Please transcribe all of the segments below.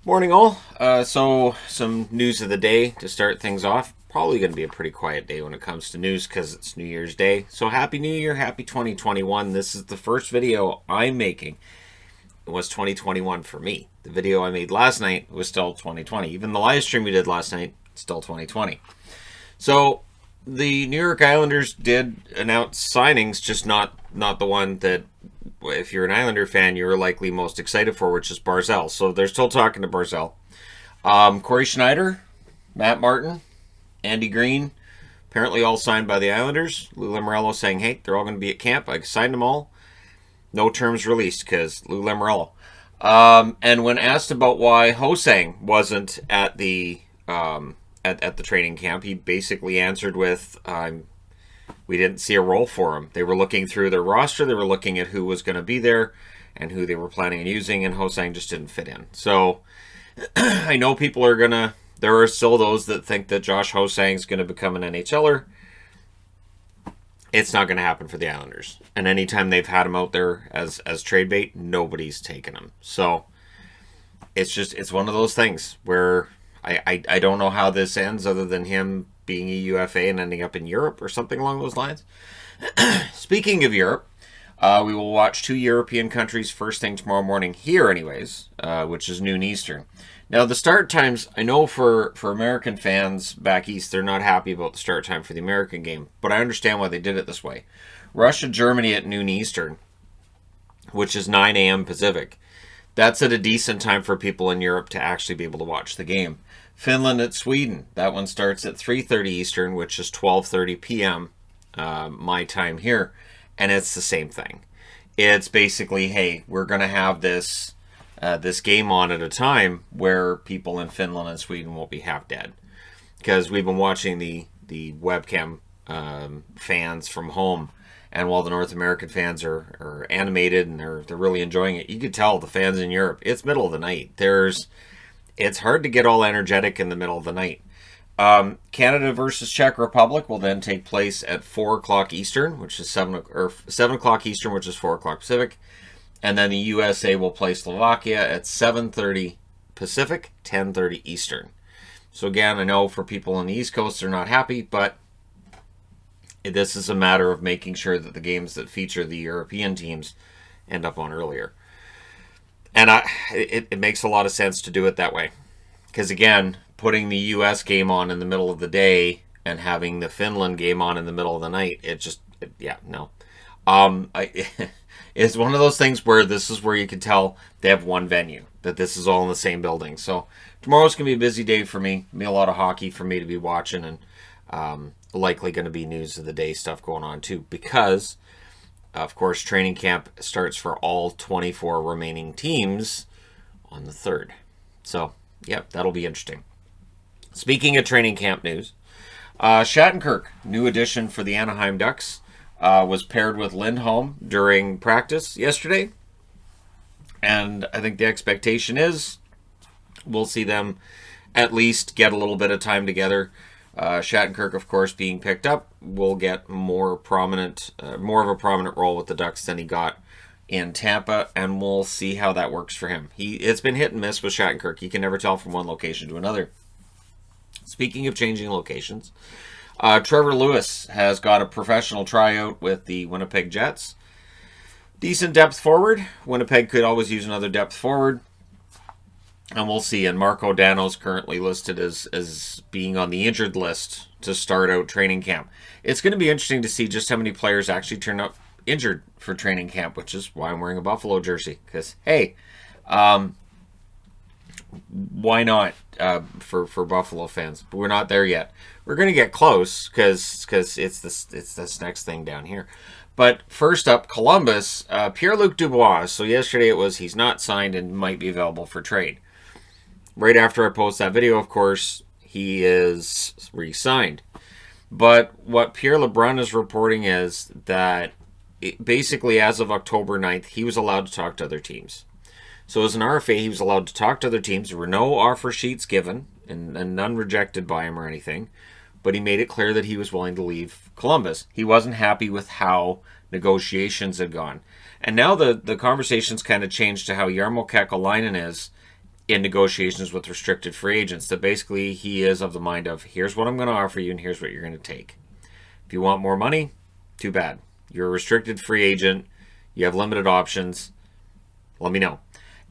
Morning, all. So, some news of the day to start things off. Probably going to be a pretty quiet day when it comes to news because it's New Year's Day. So, Happy New Year, Happy 2021. This is the first video I'm making. It was 2021 for me. The video I made last night was still 2020. Even the live stream we did last night, still 2020. So, the New York Islanders did announce signings, just not the one that, if you're an Islander fan, you're likely most excited for, which is Barzal. So they're still talking to Barzal. Corey Schneider, Matt Martin, Andy Green, apparently all signed by the Islanders. Lou Lamoriello saying, hey, they're all going to be at camp. I signed them all. No terms released because Lou Lamoriello. And when asked about why Ho-Sang wasn't at the at the training camp, he basically answered with, we didn't see a role for him. They were looking through their roster. They were looking at who was going to be there and who they were planning on using, and Ho-Sang just didn't fit in. So I know people are going to... There are still those that think that Josh Ho-Sang is going to become an NHLer. It's not going to happen for the Islanders. And anytime they've had him out there as trade bait, nobody's taken him. So it's one of those things where I don't know how this ends other than him being a UFA and ending up in Europe or something along those lines. Speaking of Europe, we will watch two European countries first thing tomorrow morning here anyways, which is noon Eastern. Now, the start times, I know for American fans back east, they're not happy about the start time for the American game, but I understand why they did it this way. Russia, Germany at noon Eastern, which is 9 a.m. Pacific. That's at a decent time for people in Europe to actually be able to watch the game. Finland at Sweden. That one starts at 3:30 Eastern, which is 12:30 p.m. My time here, and it's the same thing. It's basically, hey, we're going to have this game on at a time where people in Finland and Sweden won't be half dead, because we've been watching the webcam fans from home, and while the North American fans are animated and they're really enjoying it, you could tell the fans in Europe, it's middle of the night. It's hard to get all energetic in the middle of the night. Canada versus Czech Republic will then take place at 4 o'clock Eastern, which is 7 o'clock Eastern, which is 4 o'clock Pacific. And then the USA will play Slovakia at 7:30 Pacific, 10:30 Eastern. So again, I know for people on the East Coast, they're not happy, but this is a matter of making sure that the games that feature the European teams end up on earlier. And it makes a lot of sense to do it that way. Because again, putting the U.S. game on in the middle of the day and having the Finland game on in the middle of the night, no. It's one of those things where this is where you can tell they have one venue, that this is all in the same building. So tomorrow's going to be a busy day for me. Be a lot of hockey for me to be watching, and likely going to be news of the day stuff going on too, because of course, training camp starts for all 24 remaining teams on the 3rd. So, yep, that'll be interesting. Speaking of training camp news, Shattenkirk, new addition for the Anaheim Ducks, was paired with Lindholm during practice yesterday. And I think the expectation is we'll see them at least get a little bit of time together. Shattenkirk, of course, being picked up, will get more of a prominent role with the Ducks than he got in Tampa, and we'll see how that works for him. It's been hit and miss with Shattenkirk. You can never tell from one location to another. Speaking of changing locations, Trevor Lewis has got a professional tryout with the Winnipeg Jets. Decent depth forward. Winnipeg could always use another depth forward. And we'll see. And Marco Dano's currently listed as being on the injured list to start out training camp. It's going to be interesting to see just how many players actually turn up injured for training camp, which is why I'm wearing a Buffalo jersey. Because, hey, why not for Buffalo fans? But we're not there yet. We're going to get close because it's this next thing down here. But first up, Columbus, Pierre-Luc Dubois. So yesterday it was he's not signed and might be available for trade. Right after I post that video, of course, he is re-signed. But what Pierre LeBrun is reporting is that basically as of October 9th, he was allowed to talk to other teams. So as an RFA, he was allowed to talk to other teams. There were no offer sheets given and none rejected by him or anything. But he made it clear that he was willing to leave Columbus. He wasn't happy with how negotiations had gone. And now the conversation's kind of changed to how Jarmo Kekalainen in negotiations with restricted free agents. That basically he is of the mind of, here's what I'm going to offer you and here's what you're going to take. If you want more money, too bad. You're a restricted free agent. You have limited options. Let me know.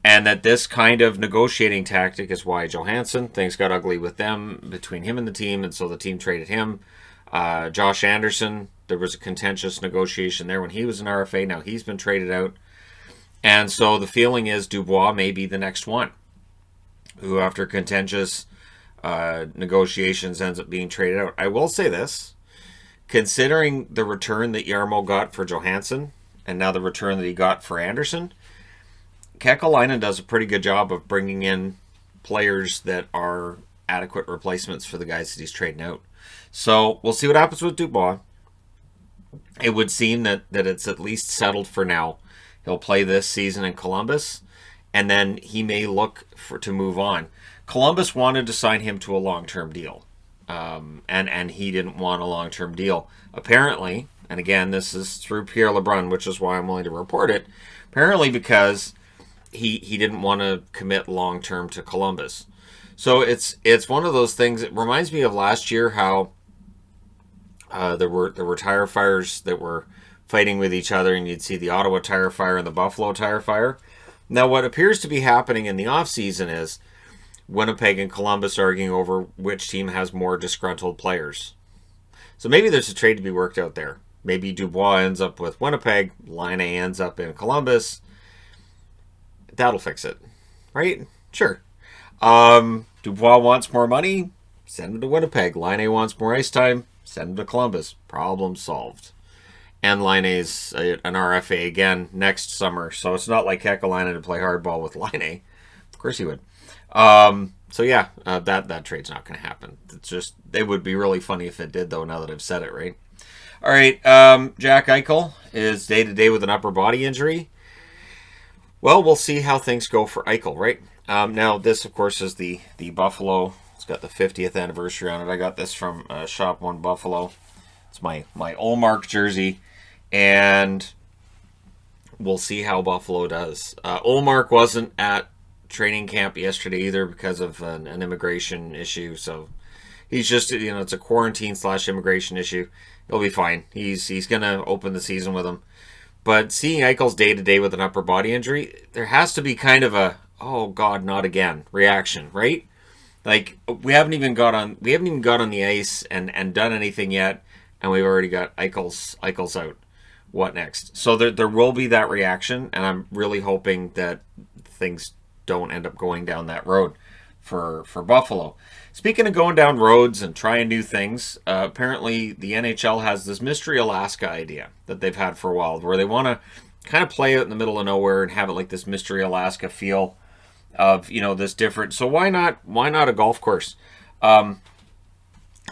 And that this kind of negotiating tactic is why Johansson, things got ugly with them, between him and the team, and so the team traded him. Josh Anderson, there was a contentious negotiation there when he was an RFA. Now he's been traded out. And so the feeling is Dubois may be the next one, who after contentious negotiations ends up being traded out. I will say this, considering the return that Jarmo got for Johansson, and now the return that he got for Anderson, Kekalainen does a pretty good job of bringing in players that are adequate replacements for the guys that he's trading out. So we'll see what happens with Dubois. It would seem that it's at least settled for now. He'll play this season in Columbus, and then he may look to move on. Columbus wanted to sign him to a long-term deal, and he didn't want a long-term deal. Apparently, and again, this is through Pierre LeBrun, which is why I'm willing to report it, apparently because he didn't want to commit long-term to Columbus. So it's one of those things. It reminds me of last year how there were tire fires that were fighting with each other, and you'd see the Ottawa tire fire and the Buffalo tire fire. Now, what appears to be happening in the offseason is Winnipeg and Columbus arguing over which team has more disgruntled players. So maybe there's a trade to be worked out there. Maybe Dubois ends up with Winnipeg, Laine ends up in Columbus. That'll fix it, right? Sure. Dubois wants more money, send him to Winnipeg. Laine wants more ice time, send him to Columbus. Problem solved. And Laine's an RFA again next summer, so it's not like Kekalainen to play hardball with Laine. Of course he would. So yeah, that trade's not going to happen. It's just, it would be really funny if it did, though, now that I've said it, right? All right, Jack Eichel is day-to-day with an upper body injury. Well, we'll see how things go for Eichel, right? Now, this, of course, is the Buffalo. It's got the 50th anniversary on it. I got this from Shop One Buffalo. It's my Ullmark jersey, and we'll see how Buffalo does. Ullmark wasn't at training camp yesterday either because of an immigration issue, so he's just, it's a quarantine/immigration issue. He'll be fine. He's going to open the season with him. But seeing Eichel's day-to-day with an upper body injury, there has to be kind of a, oh God, not again reaction, right? Like, we haven't even got on the ice and done anything yet, and we've already got Eichel's out. What next? So there will be that reaction, and I'm really hoping that things don't end up going down that road for Buffalo. Speaking of going down roads and trying new things, apparently the NHL has this Mystery Alaska idea that they've had for a while, where they want to kind of play out in the middle of nowhere and have it like this Mystery Alaska feel of, this different. So why not a golf course?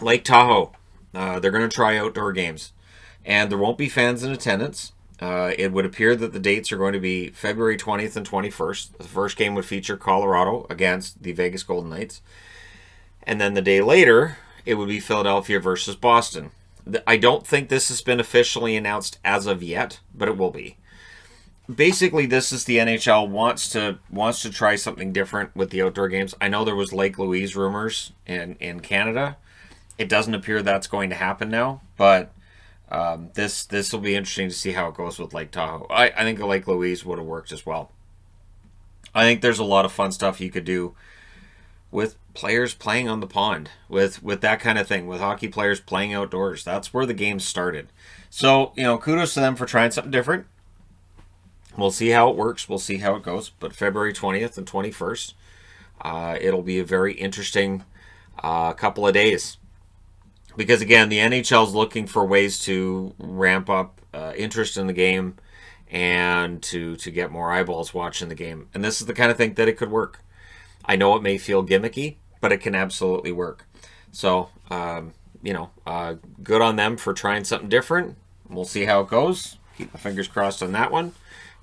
Lake Tahoe. They're going to try outdoor games, and there won't be fans in attendance. It would appear that the dates are going to be February 20th and 21st. The first game would feature Colorado against the Vegas Golden Knights. And then the day later, it would be Philadelphia versus Boston. I don't think this has been officially announced as of yet, but it will be. Basically, this is the NHL wants to try something different with the outdoor games. I know there was Lake Louise rumors in Canada. It doesn't appear that's going to happen now, but this will be interesting to see how it goes with Lake Tahoe. I think the Lake Louise would have worked as well. I think there's a lot of fun stuff you could do with players playing on the pond, with that kind of thing, with hockey players playing outdoors. That's where the game started. So, kudos to them for trying something different. We'll see how it works. We'll see how it goes. But February 20th and 21st, it'll be a very interesting couple of days. Because, again, the NHL is looking for ways to ramp up interest in the game and to get more eyeballs watching the game. And this is the kind of thing that it could work. I know it may feel gimmicky, but it can absolutely work. So, good on them for trying something different. We'll see how it goes. Keep my fingers crossed on that one.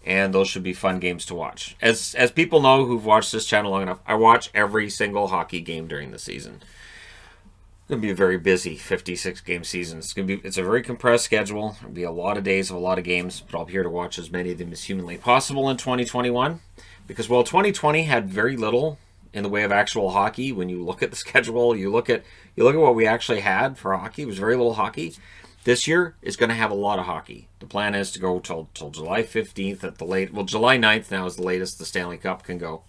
And those should be fun games to watch. As people know who've watched this channel long enough, I watch every single hockey game during the season. It's going to be a very busy 56-game season. It's a very compressed schedule. There'll be a lot of days of a lot of games, but I'll be here to watch as many of them as humanly possible in 2021. Because while 2020 had very little in the way of actual hockey. When you look at the schedule, you look at what we actually had for hockey. It was very little hockey. This year is going to have a lot of hockey. The plan is to go till July 15th at the late. Well, July 9th now is the latest the Stanley Cup can go,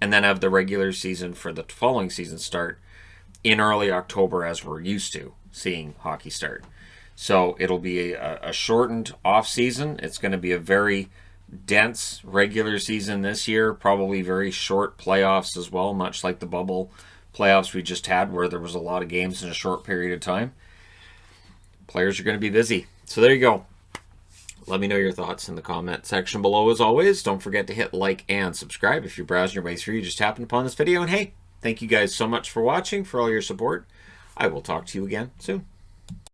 and then have the regular season for the following season start in early October, as we're used to seeing hockey start. So it'll be a shortened off season. It's going to be a very dense regular season this year, probably very short playoffs as well, much like the bubble playoffs we just had, where there was a lot of games in a short period of time. Players are going to be busy. So there you go. Let me know your thoughts in the comment section below. As always, don't forget to hit like and subscribe. If you're browsing your way through, you just happened upon this video. And hey, thank you guys so much for watching, for all your support. I will talk to you again soon.